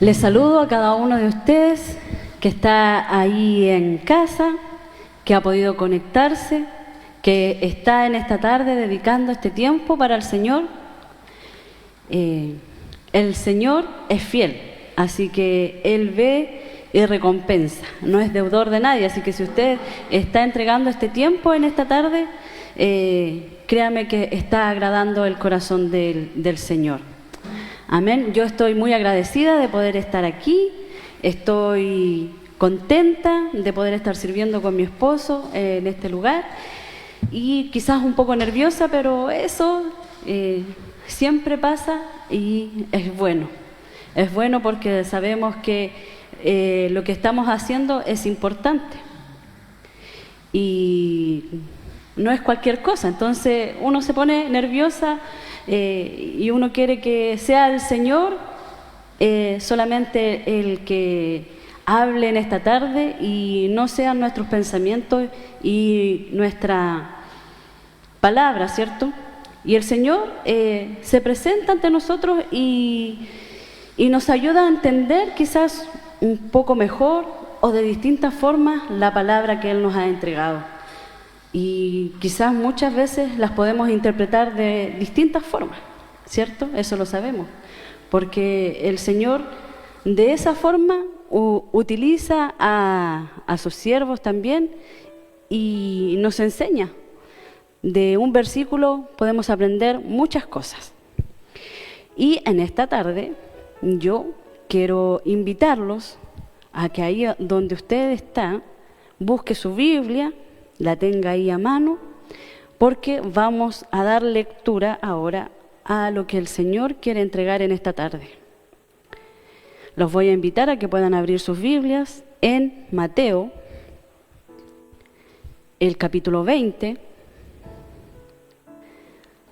Les saludo a cada uno de ustedes que está ahí en casa, que ha podido conectarse, que está en esta tarde dedicando este tiempo para el Señor. El Señor es fiel, así que Él ve y recompensa, no es deudor de nadie, así que si usted está entregando este tiempo en esta tarde, créame que está agradando el corazón del Señor. Amén. Yo estoy muy agradecida de poder estar aquí, estoy contenta de poder estar sirviendo con mi esposo en este lugar y quizás un poco nerviosa, pero eso siempre pasa y es bueno. Es bueno porque sabemos que lo que estamos haciendo es importante y no es cualquier cosa, entonces uno se pone nerviosa y uno quiere que sea el Señor solamente el que hable en esta tarde y no sean nuestros pensamientos y nuestra palabra, ¿cierto? Y el Señor se presenta ante nosotros y nos ayuda a entender quizás un poco mejor o de distintas formas la palabra que Él nos ha entregado. Y quizás muchas veces las podemos interpretar de distintas formas, ¿cierto? Eso lo sabemos, porque el Señor de esa forma utiliza a sus siervos también y nos enseña. De un versículo podemos aprender muchas cosas. Y en esta tarde yo quiero invitarlos a que ahí donde usted está, busque su Biblia, la tenga ahí a mano, porque vamos a dar lectura ahora a lo que el Señor quiere entregar en esta tarde. Los voy a invitar a que puedan abrir sus Biblias en Mateo, el capítulo 20,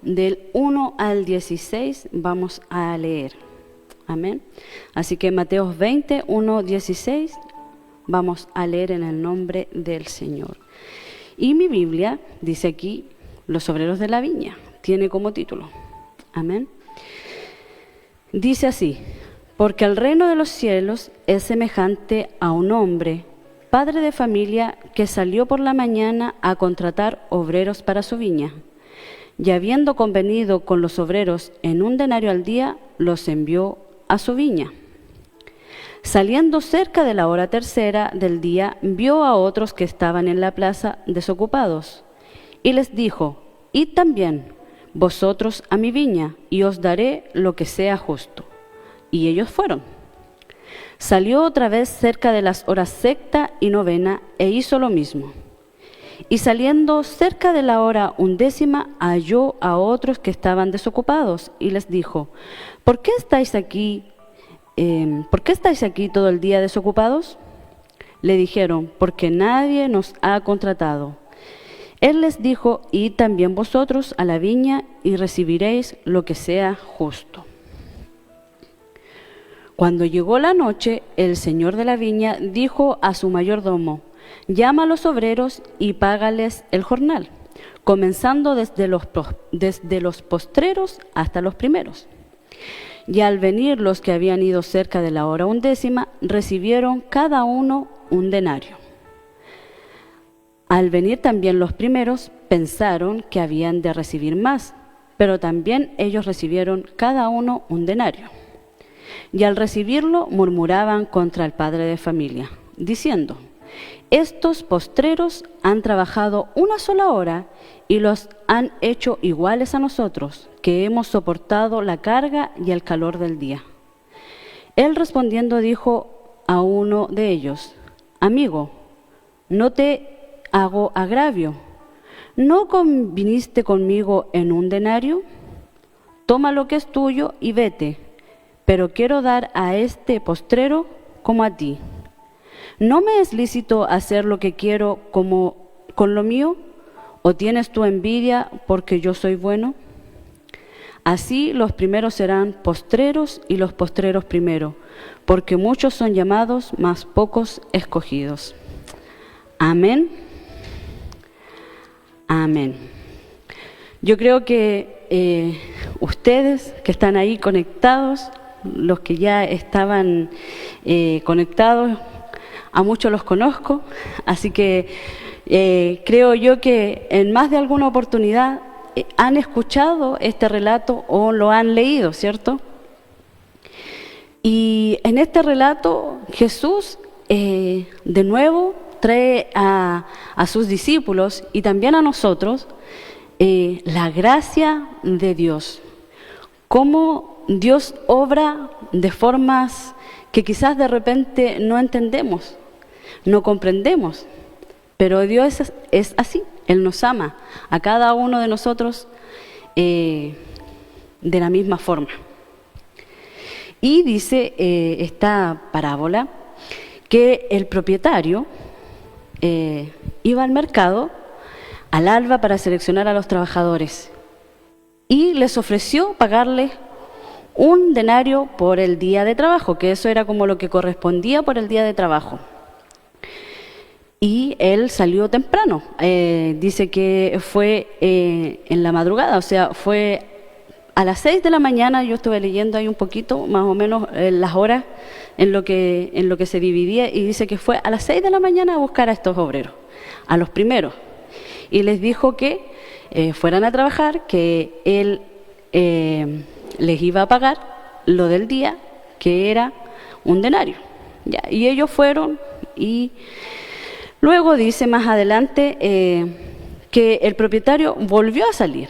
del 1 al 16 vamos a leer. Amén. Así que Mateo 20, 1, 16, vamos a leer en el nombre del Señor. Y mi Biblia dice aquí, los obreros de la viña, tiene como título. Amén. Dice así: porque el reino de los cielos es semejante a un hombre, padre de familia, que salió por la mañana a contratar obreros para su viña. Y habiendo convenido con los obreros en 1 denario al día, los envió a su viña. Saliendo cerca de la hora tercera del día, vio a otros que estaban en la plaza desocupados, y les dijo: id también vosotros a mi viña, y os daré lo que sea justo. Y ellos fueron. Salió otra vez cerca de las horas sexta y novena, e hizo lo mismo. Y saliendo cerca de la hora 11, halló a otros que estaban desocupados, y les dijo: ¿Por qué estáis aquí todo el día desocupados? Le dijeron: porque nadie nos ha contratado. Él les dijo: id también vosotros a la viña y recibiréis lo que sea justo. Cuando llegó la noche, el señor de la viña dijo a su mayordomo: llama a los obreros y págales el jornal, comenzando desde los postreros hasta los primeros. Y al venir los que habían ido cerca de la hora 11, recibieron cada uno 1 denario. Al venir también los primeros, pensaron que habían de recibir más, pero también ellos recibieron cada uno 1 denario. Y al recibirlo murmuraban contra el padre de familia, diciendo: estos postreros han trabajado 1 sola hora y los han hecho iguales a nosotros, que hemos soportado la carga y el calor del día. Él respondiendo dijo a uno de ellos: amigo, no te hago agravio. ¿No conviniste conmigo en 1 denario? Toma lo que es tuyo y vete, pero quiero dar a este postrero como a ti. ¿No me es lícito hacer lo que quiero como con lo mío? ¿O tienes tú envidia porque yo soy bueno? Así los primeros serán postreros y los postreros primero, porque muchos son llamados, mas pocos escogidos. Amén. Amén. Yo creo que ustedes que están ahí conectados los que ya estaban conectados, a muchos los conozco, así que creo yo que en más de alguna oportunidad han escuchado este relato o lo han leído, ¿cierto? Y en este relato Jesús de nuevo trae a sus discípulos y también a nosotros la gracia de Dios. Cómo Dios obra de formas que quizás de repente no entendemos, no comprendemos, pero Dios es así, Él nos ama a cada uno de nosotros de la misma forma. Y dice esta parábola que el propietario iba al mercado al alba para seleccionar a los trabajadores y les ofreció pagarles un denario por el día de trabajo, que eso era como lo que correspondía por el día de trabajo. Y él salió temprano, dice que fue en la madrugada, o sea, fue a las 6 de la mañana. Yo estuve leyendo ahí un poquito, más o menos las horas en lo que se dividía, y dice que fue a las 6 de la mañana a buscar a estos obreros, a los primeros, y les dijo que fueran a trabajar, que él les iba a pagar lo del día, que era un denario. Ya, y ellos fueron, y luego dice más adelante que el propietario volvió a salir.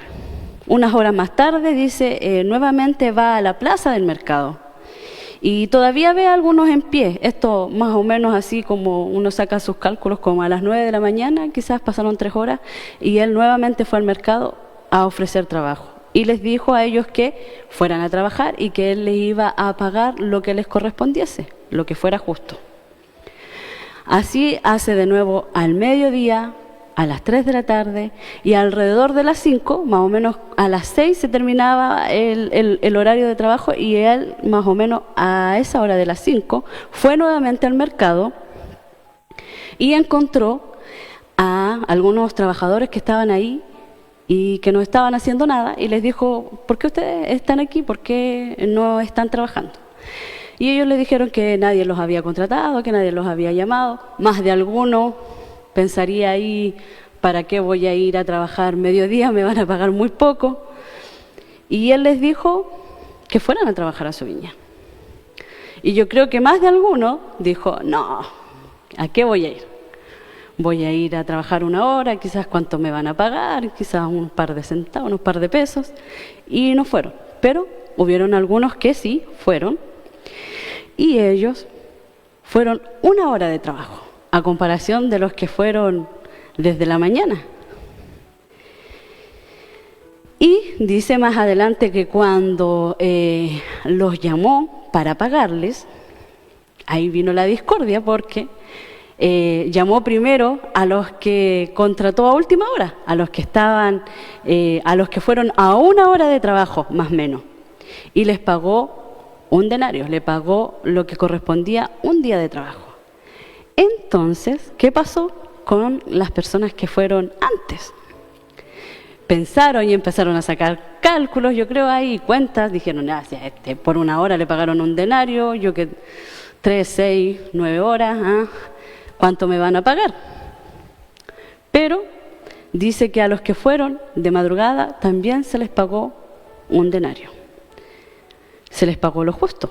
Unas horas más tarde, dice, nuevamente va a la plaza del mercado y todavía ve a algunos en pie. Esto más o menos así como uno saca sus cálculos, como a las 9 de la mañana, quizás pasaron 3 horas, y él nuevamente fue al mercado a ofrecer trabajo. Y les dijo a ellos que fueran a trabajar y que él les iba a pagar lo que les correspondiese, lo que fuera justo. Así hace de nuevo al mediodía, a las 3 de la tarde, y alrededor de las 5, más o menos a las 6 se terminaba el horario de trabajo, y él más o menos a esa hora de las 5 fue nuevamente al mercado y encontró a algunos trabajadores que estaban ahí y que no estaban haciendo nada, y les dijo: ¿por qué ustedes están aquí? ¿Por qué no están trabajando? Y ellos le dijeron que nadie los había contratado, que nadie los había llamado. Más de alguno pensaría ahí: ¿para qué voy a ir a trabajar mediodía? Me van a pagar muy poco. Y él les dijo que fueran a trabajar a su viña. Y yo creo que más de alguno dijo: no, ¿a qué voy a ir? Voy a ir a trabajar 1 hora, quizás cuánto me van a pagar, quizás un par de centavos, unos par de pesos. Y no fueron. Pero hubieron algunos que sí fueron. Y ellos fueron 1 hora de trabajo, a comparación de los que fueron desde la mañana. Y dice más adelante que cuando los llamó para pagarles, ahí vino la discordia, porque llamó primero a los que contrató a última hora, a los que estaban, a los que fueron a 1 hora de trabajo, más o menos, y les pagó un denario, le pagó lo que correspondía un día de trabajo. Entonces, ¿qué pasó con las personas que fueron antes? Pensaron y empezaron a sacar cálculos, yo creo, ahí cuentas, dijeron: si a este por 1 hora le pagaron un denario, yo que 3, 6, 9 horas, ¿cuánto me van a pagar? Pero dice que a los que fueron de madrugada también se les pagó un denario. Se les pagó lo justo,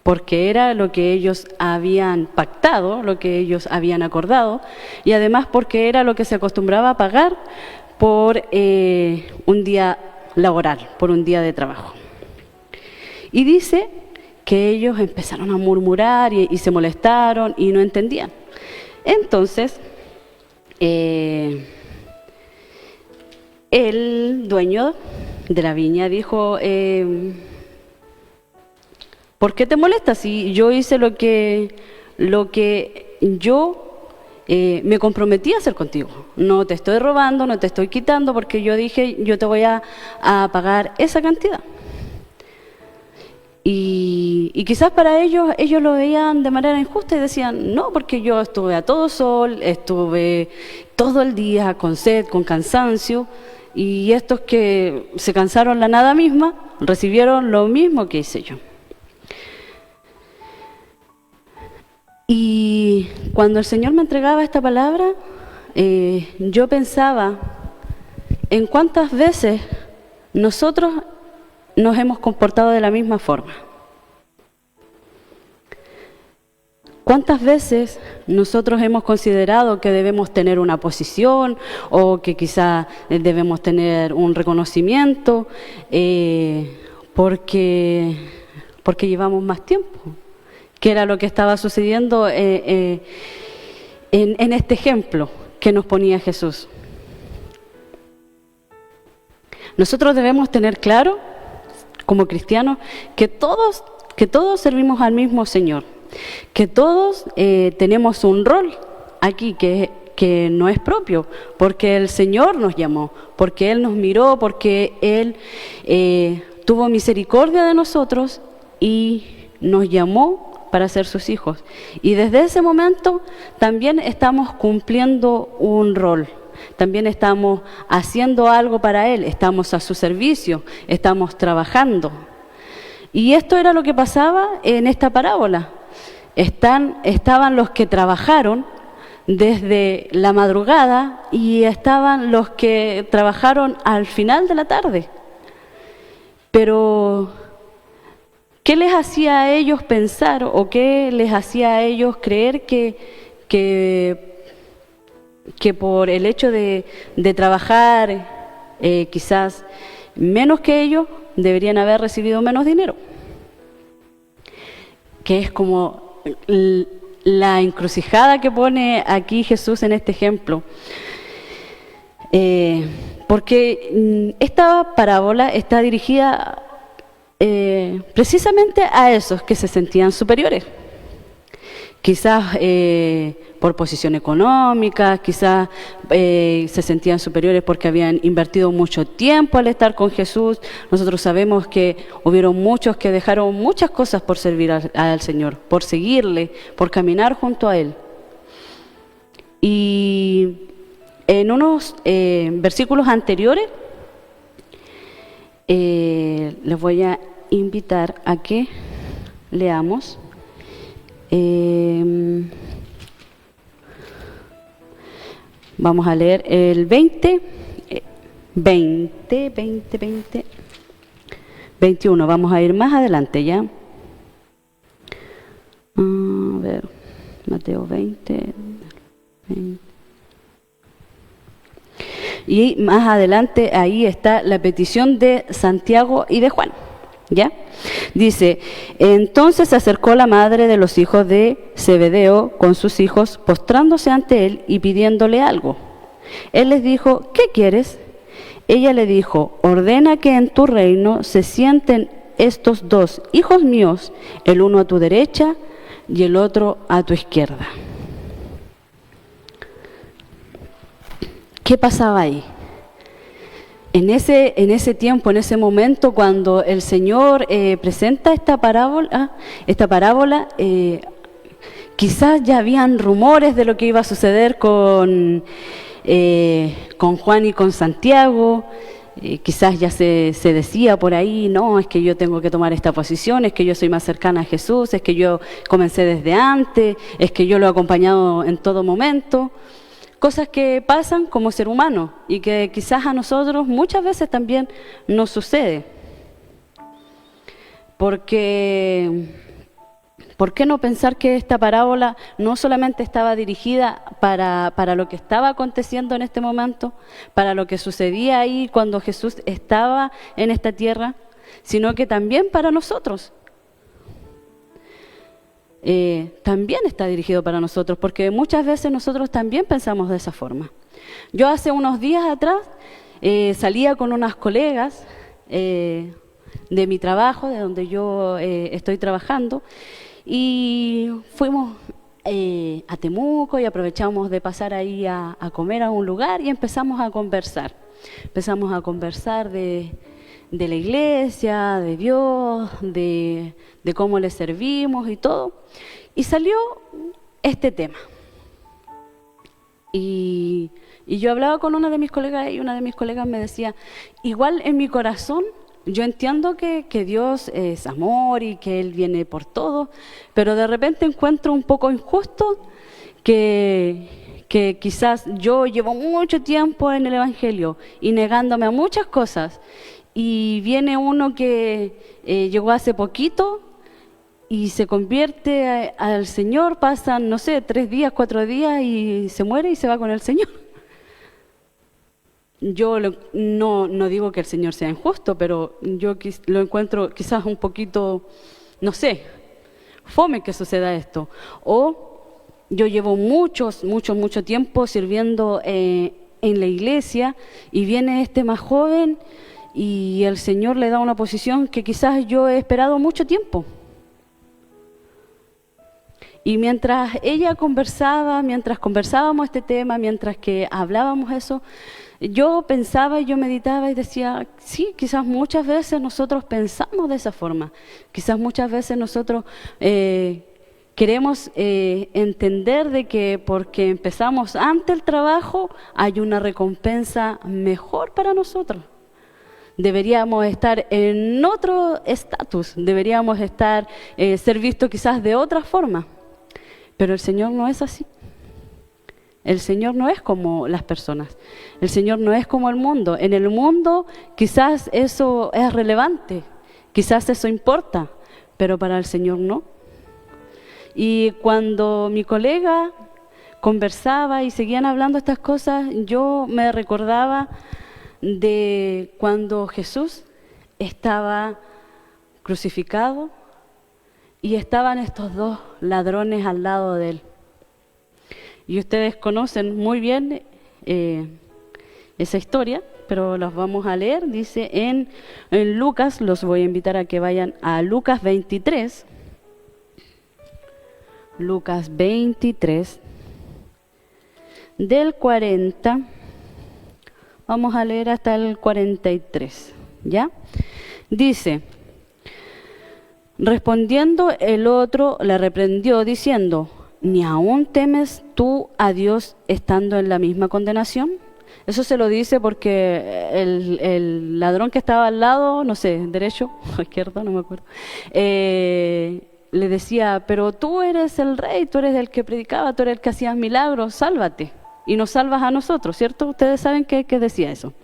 porque era lo que ellos habían pactado, lo que ellos habían acordado, y además porque era lo que se acostumbraba a pagar por un día laboral, por un día de trabajo. Y dice que ellos empezaron a murmurar y se molestaron y no entendían. Entonces, el dueño de la viña dijo: ¿por qué te molestas? Si yo hice lo que yo me comprometí a hacer contigo. No te estoy robando, no te estoy quitando, porque yo dije: yo te voy a pagar esa cantidad. Y quizás para ellos lo veían de manera injusta y decían: no, porque yo estuve a todo sol, estuve todo el día con sed, con cansancio, y estos que se cansaron la nada misma recibieron lo mismo que hice yo. Y cuando el Señor me entregaba esta palabra, yo pensaba en cuántas veces nosotros nos hemos comportado de la misma forma. ¿Cuántas veces nosotros hemos considerado que debemos tener una posición o que quizá debemos tener un reconocimiento porque llevamos más tiempo? ¿Qué era lo que estaba sucediendo en este ejemplo que nos ponía Jesús? Nosotros debemos tener claro, como cristianos, que todos servimos al mismo Señor, que todos tenemos un rol aquí que no es propio, porque el Señor nos llamó, porque Él nos miró, porque Él tuvo misericordia de nosotros y nos llamó para ser sus hijos. Y desde ese momento también estamos cumpliendo un rol. También estamos haciendo algo para Él, estamos a su servicio, estamos trabajando. Y esto era lo que pasaba en esta parábola. Estaban los que trabajaron desde la madrugada y estaban los que trabajaron al final de la tarde. Pero, ¿qué les hacía a ellos pensar o qué les hacía a ellos creer que por el hecho de trabajar quizás menos que ellos, deberían haber recibido menos dinero? Que es como la encrucijada que pone aquí Jesús en este ejemplo. Porque esta parábola está dirigida precisamente a esos que se sentían superiores. Quizás por posición económica, quizás se sentían superiores porque habían invertido mucho tiempo al estar con Jesús. Nosotros sabemos que hubieron muchos que dejaron muchas cosas por servir al Señor, por seguirle, por caminar junto a Él. Y en unos versículos anteriores les voy a invitar a que leamos. Vamos a leer el 21. Vamos a ir más adelante ya. A ver, Mateo 20. Y más adelante ahí está la petición de Santiago y de Juan. ¿Ya? Dice, entonces se acercó la madre de los hijos de Zebedeo con sus hijos, postrándose ante él y pidiéndole algo. Él les dijo, ¿qué quieres? Ella le dijo, ordena que en tu reino se sienten estos dos hijos míos, el uno a tu derecha y el otro a tu izquierda. ¿Qué pasaba ahí? En ese tiempo, en ese momento, cuando el Señor presenta esta parábola, quizás ya habían rumores de lo que iba a suceder con Juan y con Santiago. Quizás ya se decía por ahí, no, es que yo tengo que tomar esta posición, es que yo soy más cercana a Jesús, es que yo comencé desde antes, es que yo lo he acompañado en todo momento. Cosas que pasan como ser humano y que quizás a nosotros muchas veces también nos sucede. Porque, ¿por qué no pensar que esta parábola no solamente estaba dirigida para lo que estaba aconteciendo en este momento, para lo que sucedía ahí cuando Jesús estaba en esta tierra, sino que también para nosotros? También está dirigido para nosotros, porque muchas veces nosotros también pensamos de esa forma. Yo hace unos días atrás salía con unas colegas de mi trabajo, de donde yo estoy trabajando, y fuimos a Temuco y aprovechamos de pasar ahí a comer a un lugar y empezamos a conversar. Empezamos a conversar de la iglesia, de Dios, de cómo le servimos y todo. Y salió este tema. Y yo hablaba con una de mis colegas y una de mis colegas me decía, igual en mi corazón yo entiendo que Dios es amor y que Él viene por todo, pero de repente encuentro un poco injusto que quizás yo llevo mucho tiempo en el Evangelio y negándome a muchas cosas, y viene uno que llegó hace poquito y se convierte al Señor, pasan, no sé, 3 días, 4 días y se muere y se va con el Señor. Yo no digo que el Señor sea injusto, pero yo lo encuentro quizás un poquito, no sé, fome que suceda esto. O yo llevo mucho tiempo sirviendo en la iglesia y viene este más joven y el Señor le da una posición que quizás yo he esperado mucho tiempo. Y mientras ella conversaba, mientras conversábamos este tema, mientras que hablábamos eso, yo pensaba y yo meditaba y decía, sí, quizás muchas veces nosotros pensamos de esa forma. Quizás muchas veces nosotros queremos entender de que porque empezamos antes el trabajo hay una recompensa mejor para nosotros. Deberíamos estar en otro estatus, deberíamos ser vistos quizás de otra forma. Pero el Señor no es así. El Señor no es como las personas. El Señor no es como el mundo. En el mundo quizás eso es relevante, quizás eso importa, pero para el Señor no. Y cuando mi colega conversaba y seguían hablando estas cosas, yo me recordaba de cuando Jesús estaba crucificado y estaban estos 2 ladrones al lado de él. Y ustedes conocen muy bien esa historia, pero las vamos a leer. Dice en Lucas, los voy a invitar a que vayan a Lucas 23. Lucas 23, del 40, vamos a leer hasta el 43, ¿ya? Dice, respondiendo el otro le reprendió diciendo, ¿ni aún temes tú a Dios estando en la misma condenación? Eso se lo dice porque el ladrón que estaba al lado, no sé, derecho o izquierdo, no me acuerdo, le decía, pero tú eres el rey, tú eres el que predicaba, tú eres el que hacías milagros, sálvate y nos salvas a nosotros, ¿cierto? Ustedes saben que decía eso.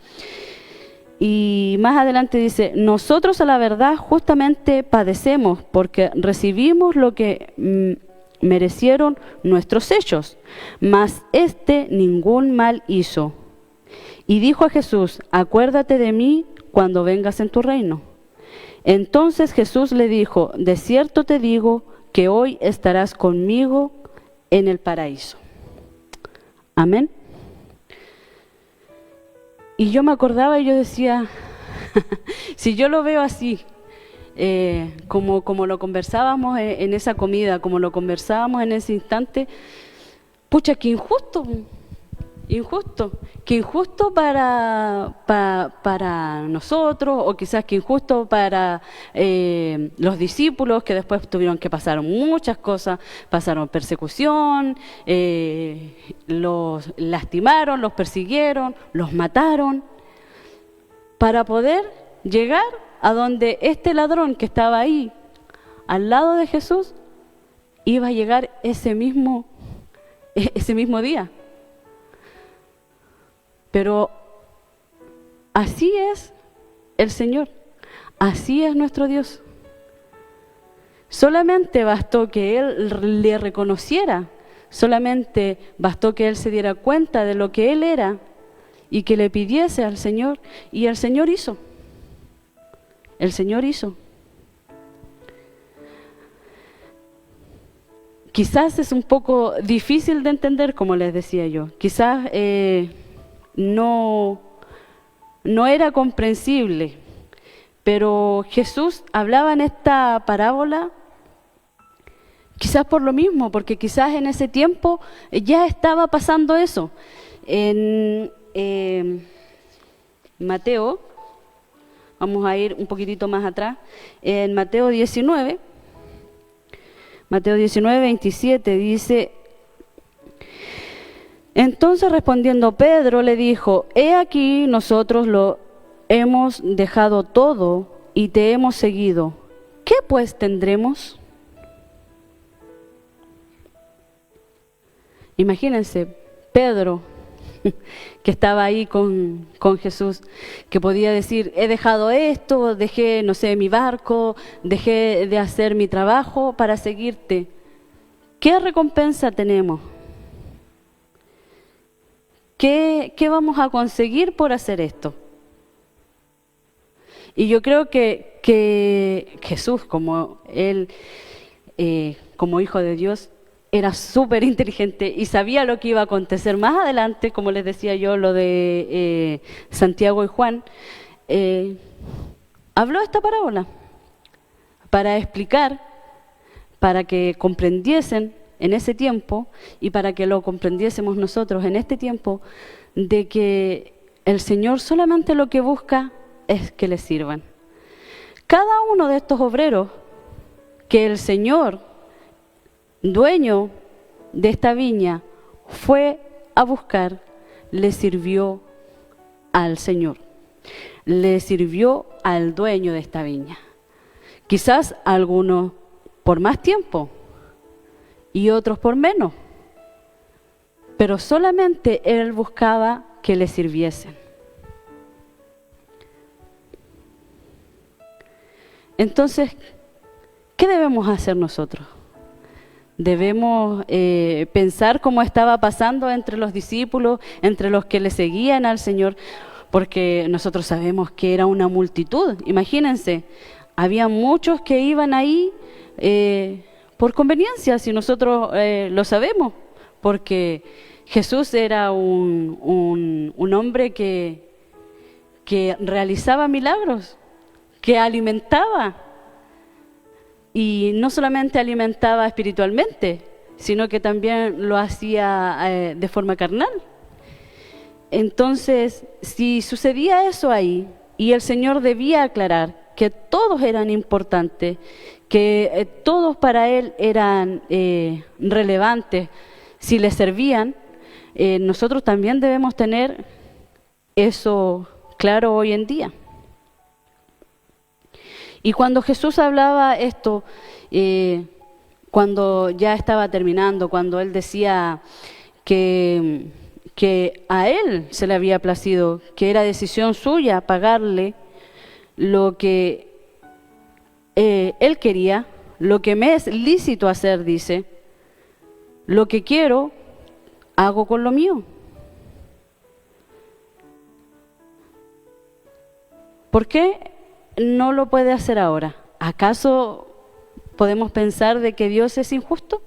Y más adelante dice, nosotros a la verdad justamente padecemos porque recibimos lo que merecieron nuestros hechos, mas ningún mal hizo. Y dijo a Jesús, acuérdate de mí cuando vengas en tu reino. Entonces Jesús le dijo, de cierto te digo que hoy estarás conmigo en el paraíso. Amén. Y yo me acordaba y yo decía, si yo lo veo así, como lo conversábamos en esa comida, como lo conversábamos en ese instante, pucha, qué injusto, qué injusto para nosotros, o quizás qué injusto para los discípulos que después tuvieron que pasar muchas cosas, pasaron persecución, los lastimaron, los persiguieron, los mataron, para poder llegar a donde este ladrón que estaba ahí, al lado de Jesús, iba a llegar ese mismo día. Pero así es el Señor, así es nuestro Dios. Solamente bastó que Él le reconociera, solamente bastó que Él se diera cuenta de lo que Él era y que le pidiese al Señor, y el Señor hizo. El Señor hizo. Quizás es un poco difícil de entender, como les decía yo. Quizás no era comprensible, pero Jesús hablaba en esta parábola quizás por lo mismo, porque quizás en ese tiempo ya estaba pasando eso. En Mateo, vamos a ir un poquitito más atrás, en Mateo 19, 27 dice, entonces respondiendo Pedro le dijo, he aquí nosotros lo hemos dejado todo y te hemos seguido. ¿Qué pues tendremos? Imagínense, Pedro, que estaba ahí con Jesús, que podía decir, he dejado esto, dejé, no sé, mi barco, dejé de hacer mi trabajo para seguirte. ¿Qué recompensa tenemos? ¿Qué vamos a conseguir por hacer esto? Y yo creo que Jesús, como él, como hijo de Dios, era súper inteligente y sabía lo que iba a acontecer más adelante, como les decía yo, lo de Santiago y Juan. Habló esta parábola para explicar, para que comprendiesen en ese tiempo y para que lo comprendiésemos nosotros en este tiempo, de que el Señor solamente lo que busca es que le sirvan. Cada uno de estos obreros que el Señor, dueño de esta viña, fue a buscar, le sirvió al Señor, le sirvió al dueño de esta viña. Quizás algunos por más tiempo y otros por menos, pero solamente Él buscaba que le sirviesen. Entonces, ¿qué debemos hacer nosotros? Debemos pensar cómo estaba pasando entre los discípulos, entre los que le seguían al Señor, porque nosotros sabemos que era una multitud. Imagínense, había muchos que iban ahí por conveniencia, si nosotros lo sabemos, porque Jesús era un hombre que realizaba milagros, que alimentaba. Y no solamente alimentaba espiritualmente, sino que también lo hacía de forma carnal. Entonces, si sucedía eso ahí, y el Señor debía aclarar que todos eran importantes, que todos para Él eran relevantes, si le servían, nosotros también debemos tener eso claro hoy en día. Y cuando Jesús hablaba esto, cuando ya estaba terminando, cuando Él decía que a Él se le había placido, que era decisión suya pagarle lo que Él quería, lo que me es lícito hacer, dice, lo que quiero, hago con lo mío. ¿Por qué no lo puede hacer ahora? ¿Acaso podemos pensar de que Dios es injusto?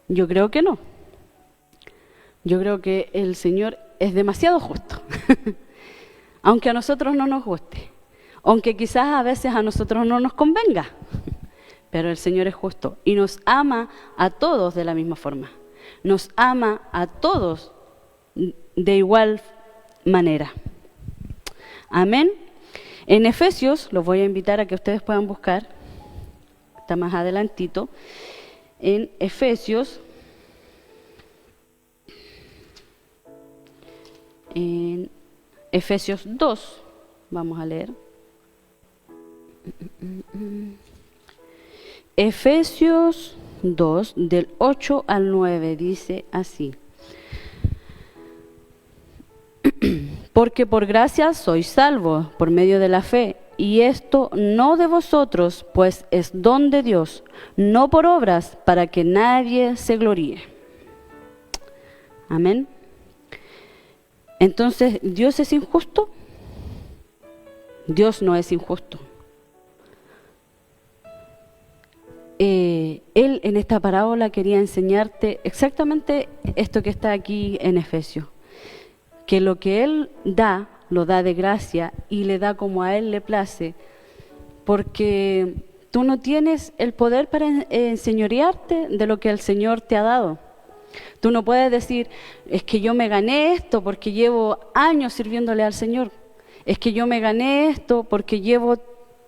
Yo creo que no. Yo creo que el Señor es demasiado justo, aunque a nosotros no nos guste, aunque quizás a veces a nosotros no nos convenga, pero el Señor es justo y nos ama a todos de la misma forma, nos ama a todos de igual manera. Amén. En Efesios, los voy a invitar a que ustedes puedan buscar, está más adelantito, en Efesios, en Efesios 2, vamos a leer. Efesios 2, del 8 al 9, dice así. Porque por gracia sois salvos por medio de la fe, y esto no de vosotros, pues es don de Dios, no por obras, para que nadie se gloríe. Amén. Entonces, ¿Dios es injusto? Dios no es injusto. Él en esta parábola quería enseñarte exactamente esto que está aquí en Efesios, que lo que Él da, lo da de gracia y le da como a Él le place, porque tú no tienes el poder para enseñorearte de lo que el Señor te ha dado. Tú no puedes decir, es que yo me gané esto porque llevo años sirviéndole al Señor, es que yo me gané esto porque llevo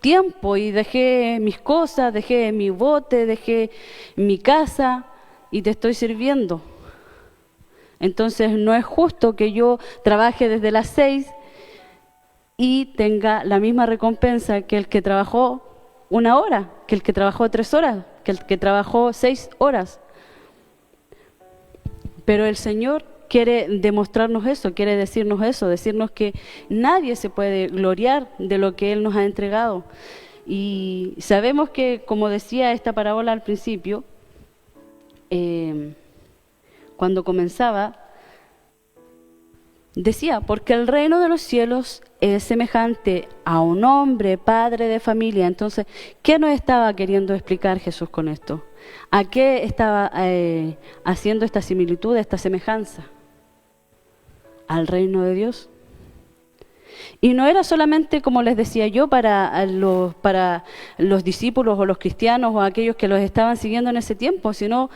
tiempo y dejé mis cosas, dejé mi bote, dejé mi casa y te estoy sirviendo. Entonces no es justo que yo trabaje desde las 6 y tenga la misma recompensa que el que trabajó 1 hora, que el que trabajó 3 horas, que el que trabajó 6 horas. Pero el Señor quiere demostrarnos eso, quiere decirnos eso, decirnos que nadie se puede gloriar de lo que Él nos ha entregado. Y sabemos que, como decía esta parábola al principio, cuando comenzaba, decía, porque el reino de los cielos es semejante a un hombre, padre de familia. Entonces, ¿qué nos estaba queriendo explicar Jesús con esto? ¿A qué estaba haciendo esta similitud, esta semejanza? Al reino de Dios. Y no era solamente, como les decía yo, para los discípulos o los cristianos o aquellos que los estaban siguiendo en ese tiempo, sino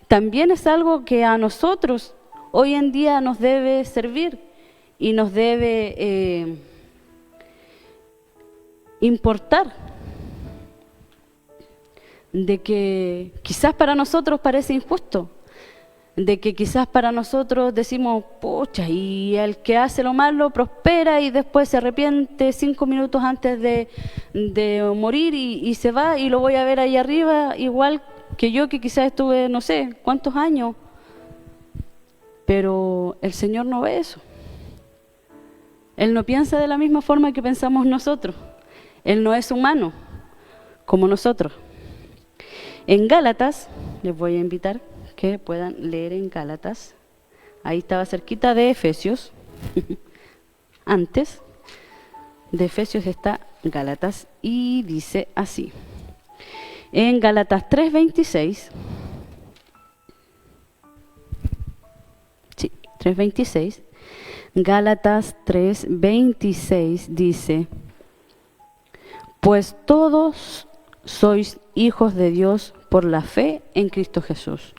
también es algo que a nosotros hoy en día nos debe servir y nos debe importar. De que quizás para nosotros parece injusto, de que quizás para nosotros decimos, pucha, y el que hace lo malo prospera y después se arrepiente 5 minutos antes de morir y se va y lo voy a ver ahí arriba, igual que yo que quizás estuve no sé cuántos años. Pero el Señor no ve eso. Él no piensa de la misma forma que pensamos nosotros. Él no es humano como nosotros. En Gálatas, les voy a invitar que puedan leer en Gálatas. Ahí estaba cerquita de Efesios. Antes de Efesios está Gálatas y dice así. En Gálatas 3:26. Sí, 3:26. Gálatas 3:26 dice: pues todos sois hijos de Dios por la fe en Cristo Jesús.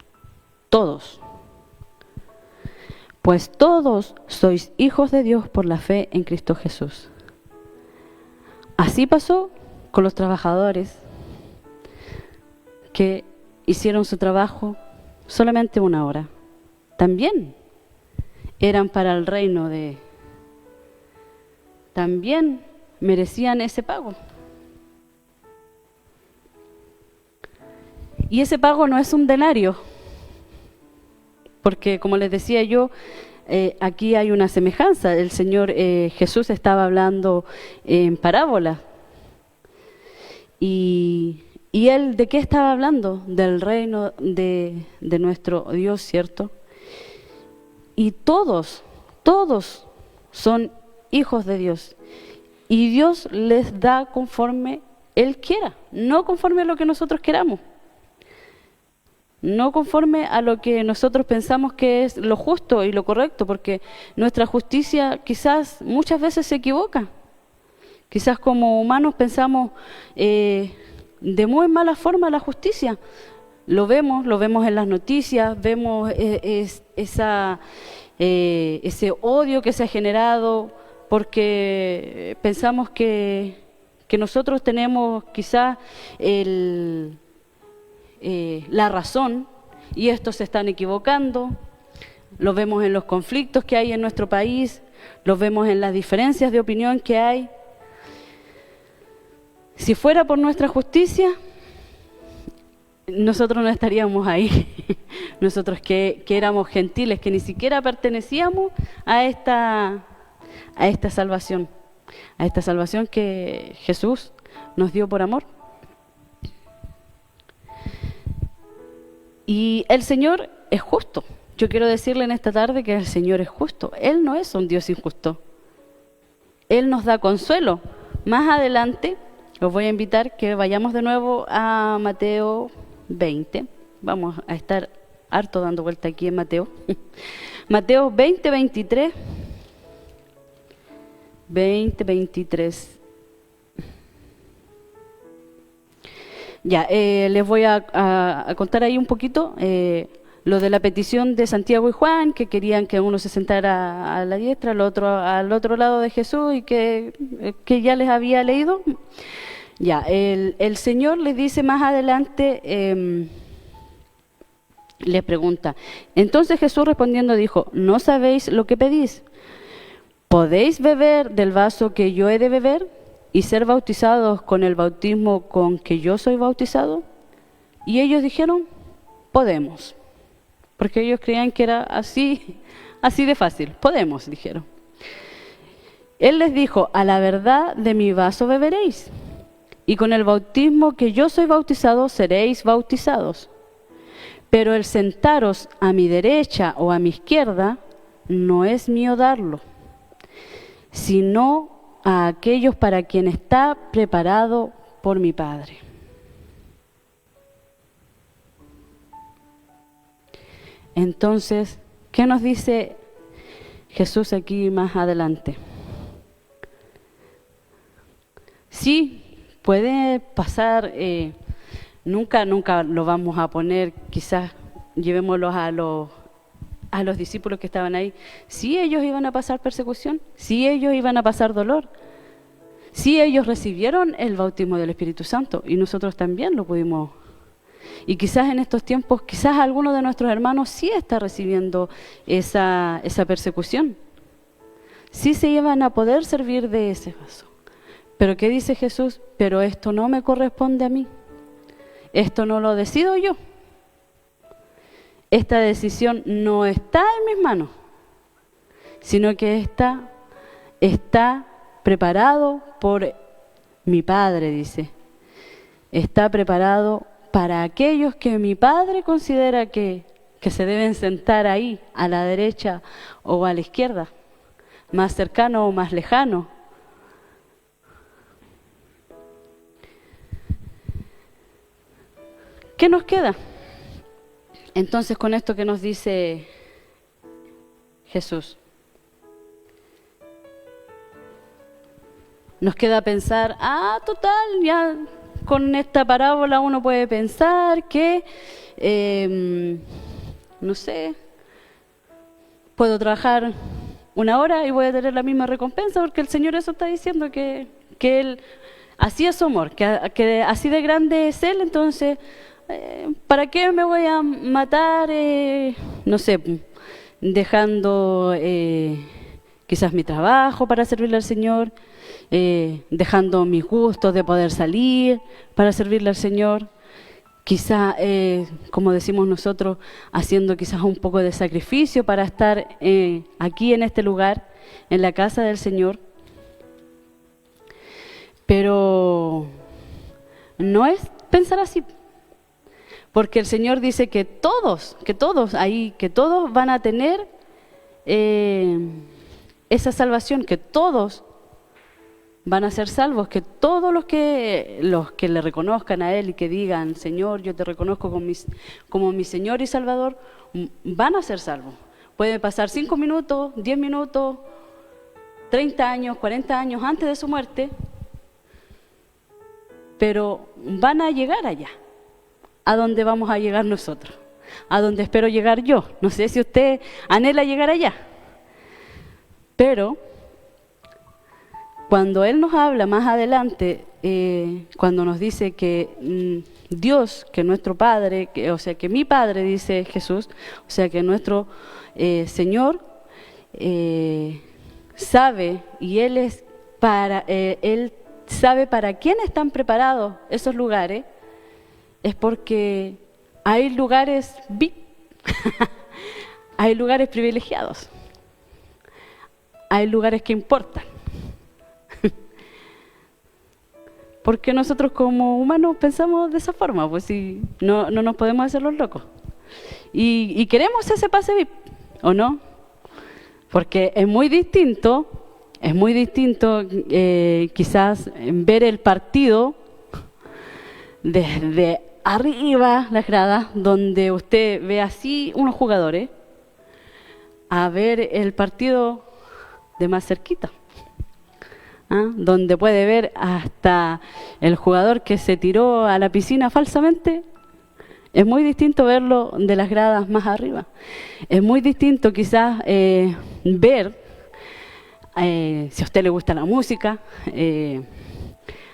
Todos. Pues todos sois hijos de Dios por la fe en Cristo Jesús. Así pasó con los trabajadores que hicieron su trabajo solamente 1 hora. También eran para el reino de... También merecían ese pago. Y ese pago no es un denario, porque como les decía yo, aquí hay una semejanza. El Señor Jesús estaba hablando en parábola. Y Él, ¿de qué estaba hablando? Del reino de nuestro Dios, ¿cierto? Y todos son hijos de Dios. Y Dios les da conforme Él quiera, no conforme a lo que nosotros queramos. No conforme a lo que nosotros pensamos que es lo justo y lo correcto, porque nuestra justicia quizás muchas veces se equivoca. Quizás como humanos pensamos de muy mala forma la justicia. Lo vemos en las noticias, vemos ese odio que se ha generado porque pensamos que nosotros tenemos quizás la razón y estos se están equivocando. Lo vemos en los conflictos que hay en nuestro país, lo vemos en las diferencias de opinión que hay. Si fuera por nuestra justicia, nosotros no estaríamos ahí. Nosotros que éramos gentiles, que ni siquiera pertenecíamos a esta salvación, que Jesús nos dio por amor. Y el Señor es justo. Yo quiero decirle en esta tarde que el Señor es justo. Él no es un Dios injusto. Él nos da consuelo. Más adelante, los voy a invitar que vayamos de nuevo a Mateo 20. Vamos a estar harto dando vuelta aquí en Mateo. Mateo 20, 23. 20, 23. Ya, les voy a contar ahí un poquito lo de la petición de Santiago y Juan, que querían que uno se sentara a la diestra, al otro lado de Jesús, y que ya les había leído. Ya, el Señor les dice más adelante, les pregunta. Entonces Jesús respondiendo dijo: ¿no sabéis lo que pedís? ¿podéis beber del vaso que yo he de beber y ser bautizados con el bautismo con que yo soy bautizado? Y ellos dijeron, podemos, porque ellos creían que era así de fácil. Podemos, dijeron. Él les dijo, a la verdad de mi vaso beberéis, y con el bautismo que yo soy bautizado seréis bautizados. Pero el sentaros a mi derecha o a mi izquierda no es mío darlo, sino a aquellos para quien está preparado por mi Padre. Entonces, ¿qué nos dice Jesús aquí más adelante? Sí, puede pasar, nunca lo vamos a poner, quizás llevémoslos a los discípulos que estaban ahí. Sí, ellos iban a pasar persecución, sí, ellos iban a pasar dolor, sí, ellos recibieron el bautismo del Espíritu Santo y nosotros también lo pudimos. Y quizás en estos tiempos, quizás alguno de nuestros hermanos sí está recibiendo esa persecución. Sí se iban a poder servir de ese vaso. Pero ¿qué dice Jesús? Pero esto no me corresponde a mí. Esto no lo decido yo. Esta decisión no está en mis manos, sino que está preparado por mi Padre, dice. Está preparado para aquellos que mi Padre considera que se deben sentar ahí, a la derecha o a la izquierda, más cercano o más lejano. ¿Qué nos queda? Entonces, con esto que nos dice Jesús, nos queda pensar, total, ya con esta parábola uno puede pensar que, no sé, puedo trabajar 1 hora y voy a tener la misma recompensa, porque el Señor eso está diciendo, que Él, así es su amor, que así de grande es Él, entonces, ¿para qué me voy a matar, no sé, dejando quizás mi trabajo para servirle al Señor, dejando mis gustos de poder salir para servirle al Señor, quizás, como decimos nosotros, haciendo quizás un poco de sacrificio para estar aquí en este lugar, en la casa del Señor? Pero no es pensar así, porque el Señor dice que todos van a tener esa salvación, que todos van a ser salvos, que todos los que le reconozcan a Él y que digan, Señor, yo te reconozco como mi Señor y Salvador, van a ser salvos. Puede pasar 5 minutos, 10 minutos, 30 años, 40 años antes de su muerte, pero van a llegar allá, a donde vamos a llegar nosotros, a donde espero llegar yo. No sé si usted anhela llegar allá, pero cuando Él nos habla más adelante, cuando nos dice que Dios, que nuestro Padre, o sea, que mi Padre, dice Jesús, o sea, que nuestro Señor sabe, y Él sabe para quién están preparados esos lugares, es porque hay lugares VIP, hay lugares privilegiados, hay lugares que importan. Porque nosotros como humanos pensamos de esa forma, pues si no nos podemos hacer los locos. Y queremos ese pase VIP, ¿o no? Porque es muy distinto quizás ver el partido desde arriba, las gradas, donde usted ve así unos jugadores, a ver el partido de más cerquita. Donde puede ver hasta el jugador que se tiró a la piscina falsamente. Es muy distinto verlo de las gradas más arriba. Es muy distinto quizás ver, si a usted le gusta la música,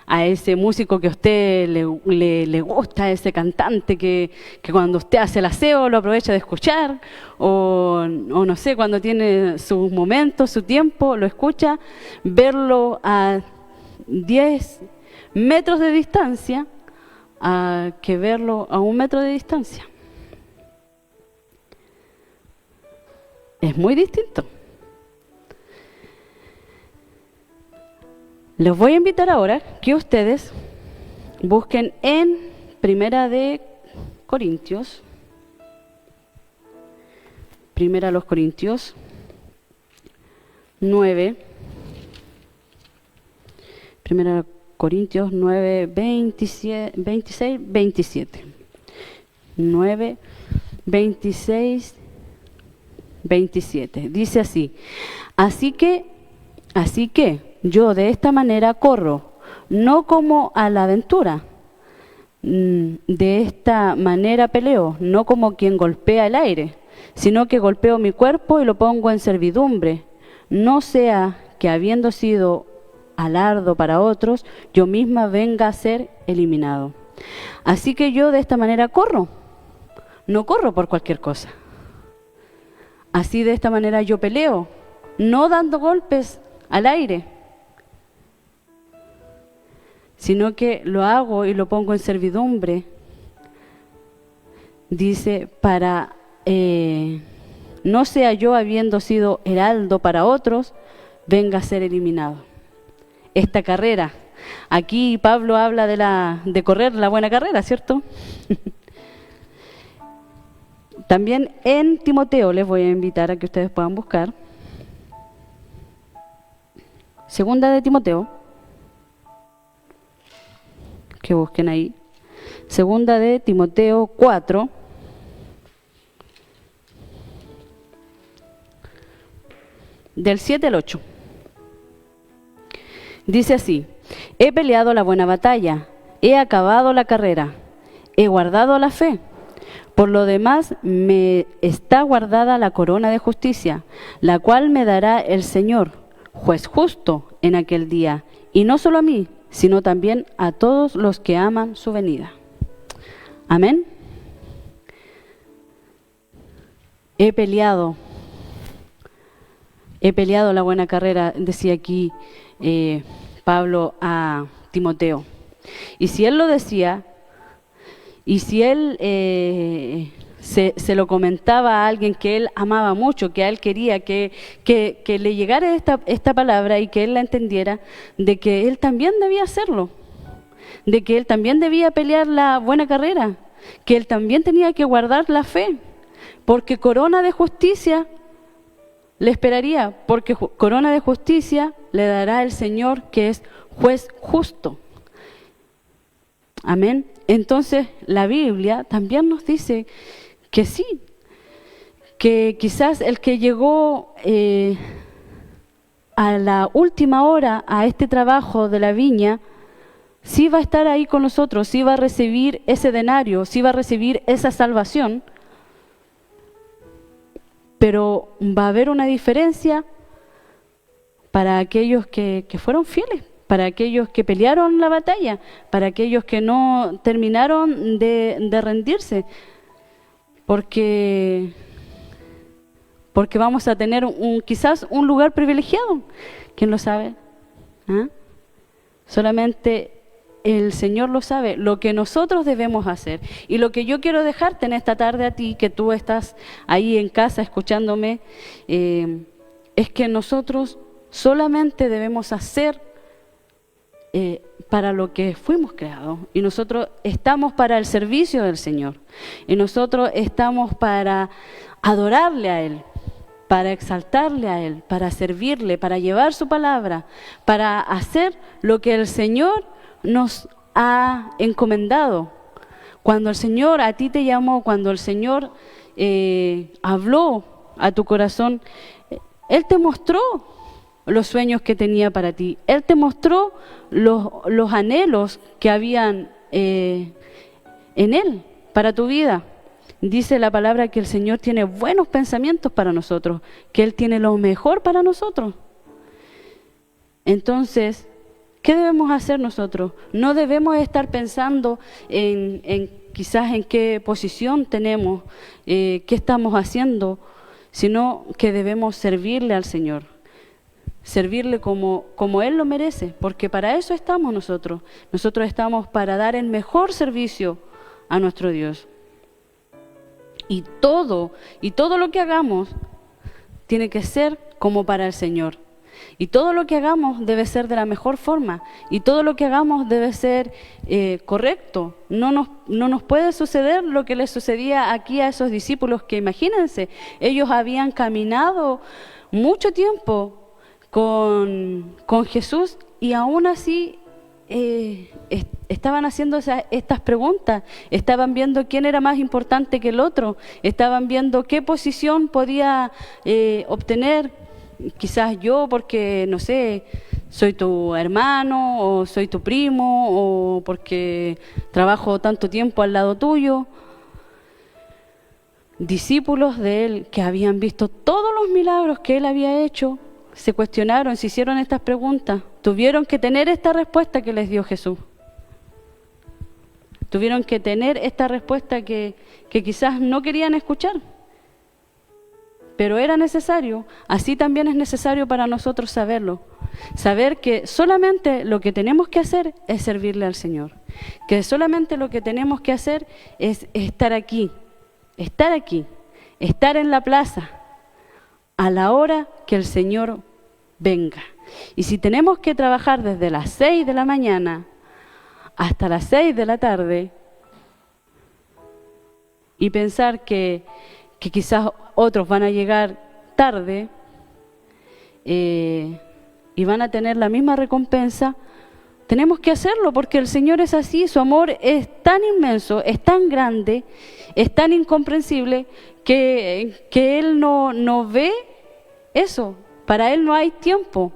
a ese músico que a usted le gusta, a ese cantante que cuando usted hace el aseo lo aprovecha de escuchar, o no sé, cuando tiene sus momentos, su tiempo, lo escucha, verlo a 10 metros de distancia a que verlo a 1 metro de distancia. Es muy distinto. Les voy a invitar ahora que ustedes busquen en Primera de Corintios, Primera a los Corintios 9, Primera a Corintios 9, 26, 27. 9, 26, 27. Dice así: Así que yo de esta manera corro, no como a la aventura. De esta manera peleo, no como quien golpea el aire, sino que golpeo mi cuerpo y lo pongo en servidumbre, no sea que habiendo sido alardo para otros, yo misma venga a ser eliminado. Así que yo de esta manera corro, no corro por cualquier cosa. Así de esta manera yo peleo, no dando golpes al aire, sino que lo hago y lo pongo en servidumbre. Dice, para no sea yo habiendo sido heraldo para otros, venga a ser eliminado. Esta carrera, aquí Pablo habla de correr la buena carrera, ¿cierto? También en Timoteo les voy a invitar a que ustedes puedan buscar. Segunda de Timoteo, que busquen ahí. Segunda de Timoteo 4, del 7 al 8. Dice así: he peleado la buena batalla, he acabado la carrera, he guardado la fe. Por lo demás, me está guardada la corona de justicia, la cual me dará el Señor, juez justo, en aquel día, y no solo a mí, sino también a todos los que aman su venida. Amén. He peleado la buena carrera, decía aquí Pablo a Timoteo. Y si él lo decía, y si él se lo comentaba a alguien que él amaba mucho, que a él quería que le llegara esta palabra y que él la entendiera, de que él también debía hacerlo, de que él también debía pelear la buena carrera, que él también tenía que guardar la fe, porque corona de justicia le esperaría, porque corona de justicia le dará el Señor, que es juez justo. Amén. Entonces la Biblia también nos dice que sí, que quizás el que llegó a la última hora a este trabajo de la viña, sí va a estar ahí con nosotros, sí va a recibir ese denario, sí va a recibir esa salvación, pero va a haber una diferencia para aquellos que fueron fieles, para aquellos que pelearon la batalla, para aquellos que no terminaron de rendirse, porque vamos a tener quizás un lugar privilegiado. ¿Quién lo sabe? ¿Ah? Solamente el Señor lo sabe, lo que nosotros debemos hacer. Y lo que yo quiero dejarte en esta tarde a ti, que tú estás ahí en casa escuchándome, es que nosotros solamente debemos hacer para lo que fuimos creados, y nosotros estamos para el servicio del Señor, y nosotros estamos para adorarle a Él, para exaltarle a Él, para servirle, para llevar su palabra, para hacer lo que el Señor nos ha encomendado. Cuando el Señor a ti te llamó, cuando el Señor habló a tu corazón, Él te mostró los sueños que tenía para ti. Él te mostró los anhelos que habían en Él, para tu vida. Dice la palabra que el Señor tiene buenos pensamientos para nosotros, que Él tiene lo mejor para nosotros. Entonces, ¿Qué debemos hacer nosotros? No debemos estar pensando quizás en qué posición tenemos, qué estamos haciendo, sino que debemos servirle al Señor. Servirle como Él lo merece, porque para eso estamos nosotros. Nosotros estamos para dar el mejor servicio a nuestro Dios. Y todo lo que hagamos tiene que ser como para el Señor. Y todo lo que hagamos debe ser de la mejor forma. Y todo lo que hagamos debe ser correcto. No nos puede suceder lo que les sucedía aquí a esos discípulos, que imagínense, ellos habían caminado mucho tiempo con Jesús y aún así estaban haciendo estas preguntas, estaban viendo quién era más importante que el otro, estaban viendo qué posición podía obtener, quizás yo porque, no sé, soy tu hermano o soy tu primo o porque trabajo tanto tiempo al lado tuyo. Discípulos de Él que habían visto todos los milagros que Él había hecho, se cuestionaron, se hicieron estas preguntas, tuvieron que tener esta respuesta que les dio Jesús. Tuvieron que tener esta respuesta que quizás no querían escuchar, pero era necesario. Así también es necesario para nosotros saberlo, saber que solamente lo que tenemos que hacer es servirle al Señor, que solamente lo que tenemos que hacer es estar aquí, estar en la plaza, a la hora que el Señor venga. Y si tenemos que trabajar desde las 6 de la mañana hasta las 6 de la tarde y pensar que quizás otros van a llegar tarde y van a tener la misma recompensa, tenemos que hacerlo porque el Señor es así, su amor es tan inmenso, es tan grande, es tan incomprensible que Él no ve eso. Para Él no hay tiempo,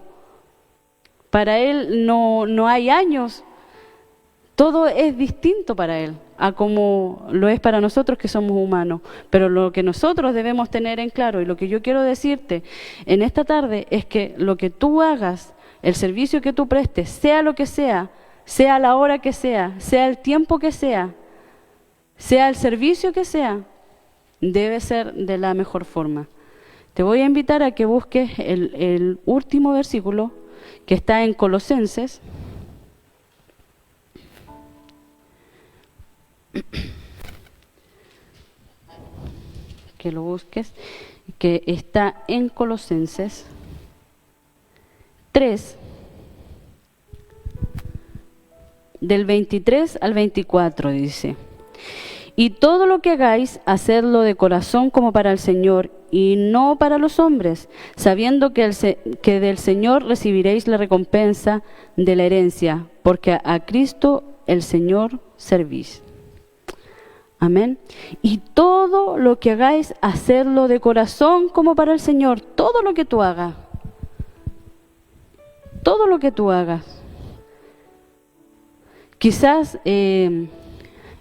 para Él no hay años, todo es distinto para Él a como lo es para nosotros que somos humanos. Pero lo que nosotros debemos tener en claro y lo que yo quiero decirte en esta tarde es que lo que tú hagas, el servicio que tú prestes, sea lo que sea la hora que sea el tiempo que sea el servicio que sea, debe ser de la mejor forma. Te voy a invitar a que busques el último versículo que está en Colosenses. Que lo busques, que está en Colosenses 3, del 23 al 24 dice: y todo lo que hagáis, hacedlo de corazón como para el Señor y no para los hombres, sabiendo que del Señor recibiréis la recompensa de la herencia, porque a Cristo el Señor servís. Amén. Y todo lo que hagáis, hacedlo de corazón como para el Señor. Todo lo que tú hagas. Todo lo que tú hagas. Quizás en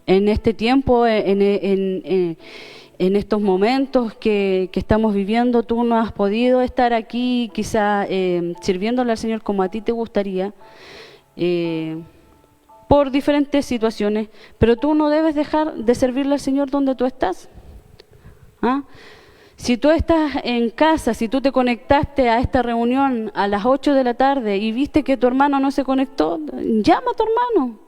este tiempo, en estos momentos que estamos viviendo, tú no has podido estar aquí quizás sirviéndole al Señor como a ti te gustaría, por diferentes situaciones, pero tú no debes dejar de servirle al Señor donde tú estás. ¿Ah? Si tú estás en casa, si tú te conectaste a esta reunión a las 8 de la tarde y viste que tu hermano no se conectó, llama a tu hermano.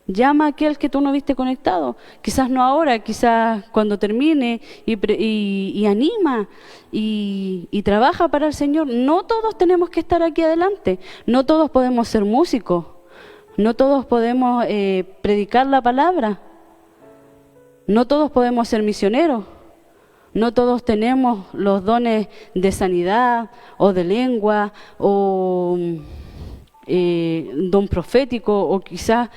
Llama a aquel que tú no viste conectado. Quizás no ahora, quizás cuando termine y anima y trabaja para el Señor. No todos tenemos que estar aquí adelante. No todos podemos ser músicos. No todos podemos predicar la palabra. No todos podemos ser misioneros. No todos tenemos los dones de sanidad o de lengua o don profético o quizás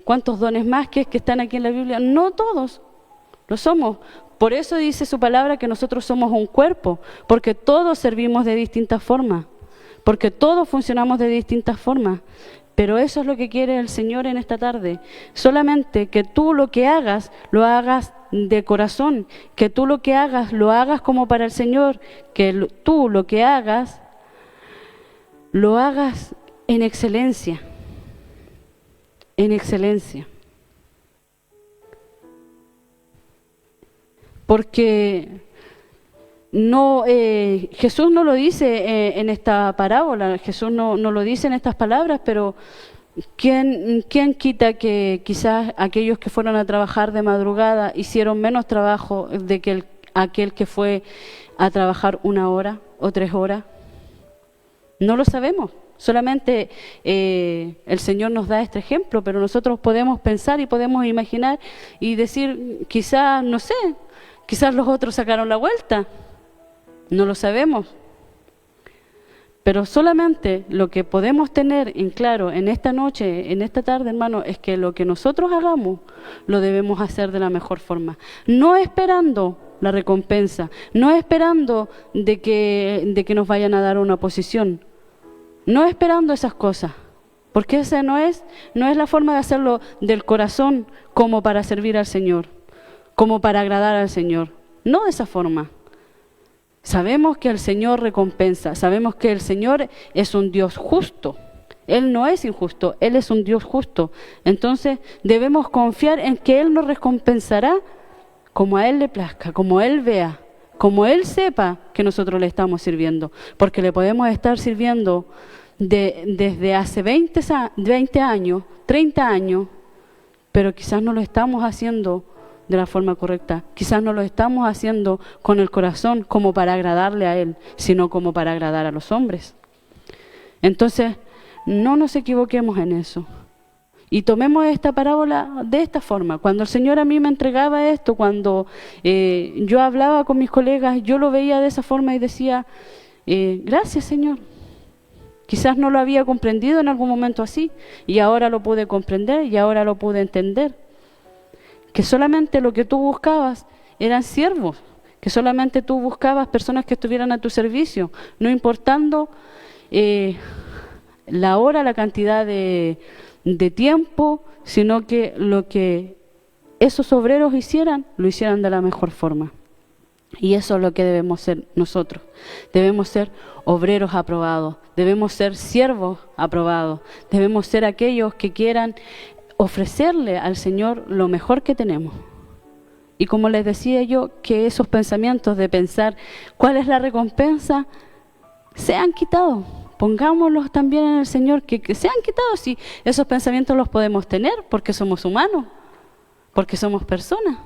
cuántos dones más que están aquí en la Biblia. No todos lo somos. Por eso dice su palabra que nosotros somos un cuerpo, porque todos servimos de distintas formas, porque todos funcionamos de distintas formas. Pero eso es lo que quiere el Señor en esta tarde. Solamente que tú lo que hagas, lo hagas de corazón. Que tú lo que hagas, lo hagas como para el Señor. Que tú lo que hagas, lo hagas en excelencia, en excelencia. Porque no, Jesús no lo dice en esta parábola, Jesús no lo dice en estas palabras, pero ¿quién quita que quizás aquellos que fueron a trabajar de madrugada hicieron menos trabajo de que aquel que fue a trabajar 1 hora o 3 horas? No lo sabemos. Solamente el Señor nos da este ejemplo, pero nosotros podemos pensar y podemos imaginar y decir, quizás, no sé, quizás los otros sacaron la vuelta. No lo sabemos. Pero solamente lo que podemos tener en claro en esta noche, en esta tarde, hermano, es que lo que nosotros hagamos lo debemos hacer de la mejor forma. No esperando la recompensa, no esperando de que nos vayan a dar una posición, no esperando esas cosas, porque esa no es la forma de hacerlo del corazón como para servir al Señor, como para agradar al Señor. No de esa forma. Sabemos que el Señor recompensa, sabemos que el Señor es un Dios justo. Él no es injusto, Él es un Dios justo. Entonces debemos confiar en que Él nos recompensará como a Él le plazca, como Él vea, como Él sepa que nosotros le estamos sirviendo. Porque le podemos estar sirviendo desde hace 20 años, 30 años, pero quizás no lo estamos haciendo de la forma correcta. Quizás no lo estamos haciendo con el corazón como para agradarle a Él, sino como para agradar a los hombres. Entonces, no nos equivoquemos en eso. Y tomemos esta parábola de esta forma. Cuando el Señor a mí me entregaba esto, cuando yo hablaba con mis colegas, yo lo veía de esa forma y decía, gracias Señor. Quizás no lo había comprendido en algún momento así, y ahora lo pude comprender y ahora lo pude entender. Que solamente lo que tú buscabas eran siervos, que solamente tú buscabas personas que estuvieran a tu servicio, no importando la hora, la cantidad de tiempo, sino que lo que esos obreros hicieran, lo hicieran de la mejor forma. Y eso es lo que debemos ser nosotros. Debemos ser obreros aprobados, debemos ser siervos aprobados, debemos ser aquellos que quieran ofrecerle al Señor lo mejor que tenemos. Y como les decía yo, que esos pensamientos de pensar cuál es la recompensa, se han quitado. Pongámoslos también en el Señor, que se han quitado. Si esos pensamientos los podemos tener, porque somos humanos, porque somos personas.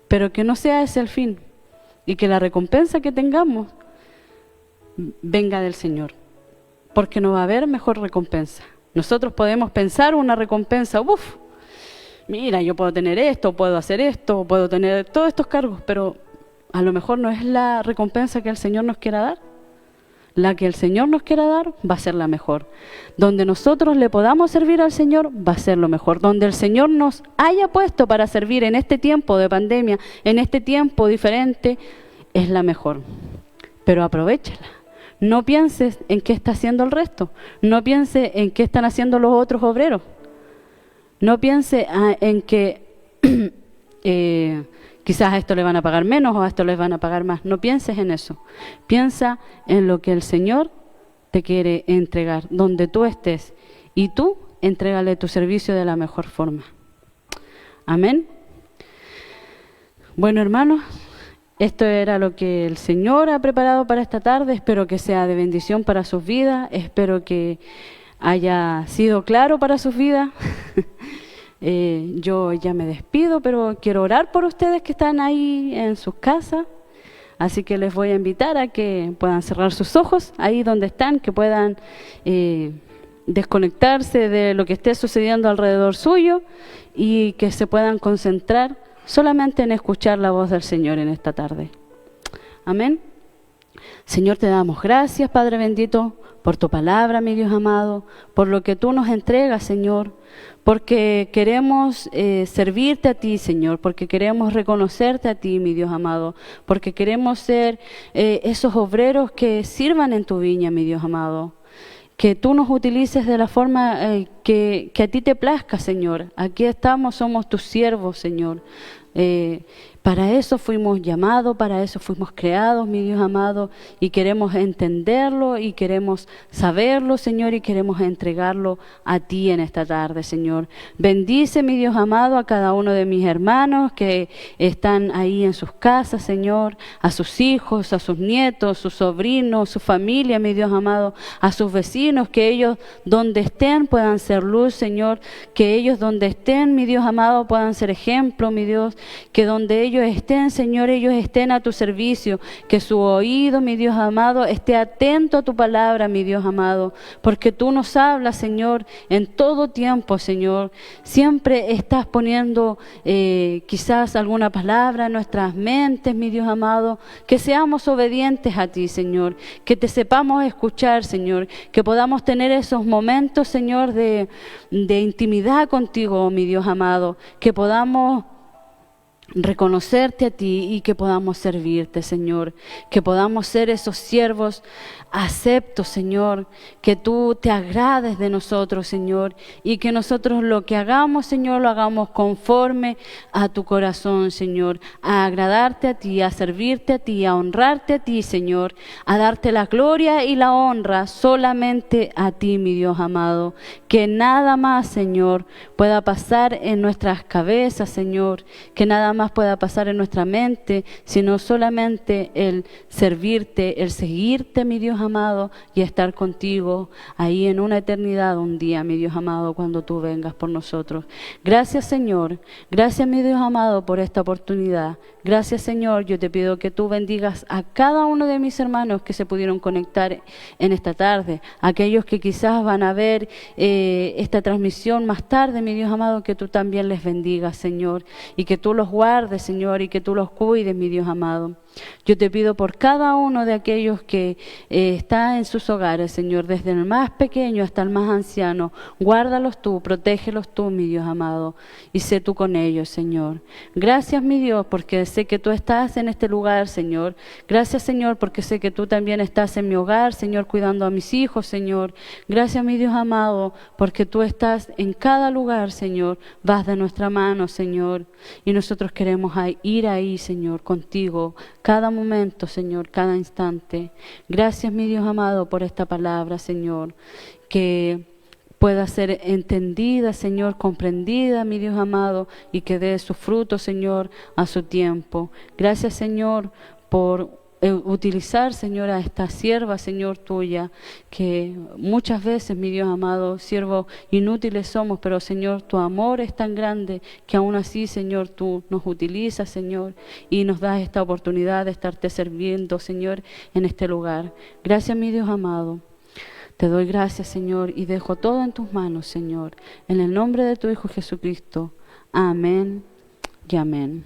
Pero que no sea ese el fin, y que la recompensa que tengamos venga del Señor, porque no va a haber mejor recompensa. Nosotros podemos pensar una recompensa, mira, yo puedo tener esto, puedo hacer esto, puedo tener todos estos cargos, pero a lo mejor no es la recompensa que el Señor nos quiera dar. La que el Señor nos quiera dar va a ser la mejor. Donde nosotros le podamos servir al Señor va a ser lo mejor. Donde el Señor nos haya puesto para servir en este tiempo de pandemia, en este tiempo diferente, es la mejor. Pero aprovéchala. No pienses en qué está haciendo el resto. No pienses en qué están haciendo los otros obreros. No piense en que quizás a esto le van a pagar menos o a esto les van a pagar más. No pienses en eso. Piensa en lo que el Señor te quiere entregar, donde tú estés. Y tú entrégale tu servicio de la mejor forma. Amén. Bueno, hermanos, esto era lo que el Señor ha preparado para esta tarde. Espero que sea de bendición para sus vidas. Espero que haya sido claro para sus vidas. Yo ya me despido, pero quiero orar por ustedes que están ahí en sus casas. Así que les voy a invitar a que puedan cerrar sus ojos ahí donde están, que puedan desconectarse de lo que esté sucediendo alrededor suyo y que se puedan concentrar solamente en escuchar la voz del Señor en esta tarde. Amén. Señor, te damos gracias, Padre bendito, por tu palabra, mi Dios amado, por lo que tú nos entregas, Señor, porque queremos servirte a ti, Señor, porque queremos reconocerte a ti, mi Dios amado, porque queremos ser esos obreros que sirvan en tu viña, mi Dios amado. Que tú nos utilices de la forma que a ti te plazca, Señor. Aquí estamos, somos tus siervos, Señor. Para eso fuimos llamados, para eso fuimos creados, mi Dios amado, y queremos entenderlo y queremos saberlo, Señor, y queremos entregarlo a ti en esta tarde, Señor. Bendice, mi Dios amado, a cada uno de mis hermanos que están ahí en sus casas, Señor, a sus hijos, a sus nietos, sus sobrinos, su familia, mi Dios amado, a sus vecinos, que ellos donde estén puedan ser luz, Señor, que ellos donde estén, mi Dios amado, puedan ser ejemplo, mi Dios, que donde ellos estén, Señor, ellos estén a tu servicio, que su oído, mi Dios amado, esté atento a tu palabra, mi Dios amado, porque tú nos hablas, Señor, en todo tiempo, Señor. Siempre estás poniendo quizás alguna palabra en nuestras mentes, mi Dios amado, que seamos obedientes a ti, Señor, que te sepamos escuchar, Señor, que podamos tener esos momentos, Señor, de intimidad contigo, mi Dios amado, que podamos reconocerte a ti y que podamos servirte, Señor, que podamos ser esos siervos aceptos, Señor, que tú te agrades de nosotros, Señor, y que nosotros lo que hagamos, Señor, lo hagamos conforme a tu corazón, Señor, a agradarte a ti, a servirte a ti, a honrarte a ti, Señor, a darte la gloria y la honra solamente a ti, mi Dios amado, que nada más, Señor, pueda pasar en nuestras cabezas, Señor, que nada más pueda pasar en nuestra mente, sino solamente el servirte, el seguirte, mi Dios amado, y estar contigo ahí en una eternidad un día, mi Dios amado, cuando tú vengas por nosotros. Gracias, Señor. Gracias, mi Dios amado, por esta oportunidad. Gracias, Señor. Yo te pido que tú bendigas a cada uno de mis hermanos que se pudieron conectar en esta tarde, aquellos que quizás van a ver esta transmisión más tarde, mi Dios amado, que tú también les bendigas, Señor, y que tú los guardes, Señor, y que tú los cuides, mi Dios amado. Yo te pido por cada uno de aquellos que está en sus hogares, Señor, desde el más pequeño hasta el más anciano, guárdalos tú, protégelos tú, mi Dios amado, y sé tú con ellos, Señor. Gracias, mi Dios, porque sé que tú estás en este lugar, Señor. Gracias, Señor, porque sé que tú también estás en mi hogar, Señor, cuidando a mis hijos, Señor. Gracias, mi Dios amado, porque tú estás en cada lugar, Señor. Vas de nuestra mano, Señor, y nosotros queremos ir ahí, Señor, contigo, cada momento, Señor, cada instante. Gracias, mi Dios amado, por esta palabra, Señor, que pueda ser entendida, Señor, comprendida, mi Dios amado, y que dé su fruto, Señor, a su tiempo. Gracias, Señor, por utilizar, Señor, a esta sierva, Señor, tuya, que muchas veces, mi Dios amado, siervos inútiles somos, pero, Señor, tu amor es tan grande que aún así, Señor, tú nos utilizas, Señor, y nos das esta oportunidad de estarte sirviendo, Señor, en este lugar. Gracias, mi Dios amado. Te doy gracias, Señor, y dejo todo en tus manos, Señor, en el nombre de tu Hijo Jesucristo. Amén y amén.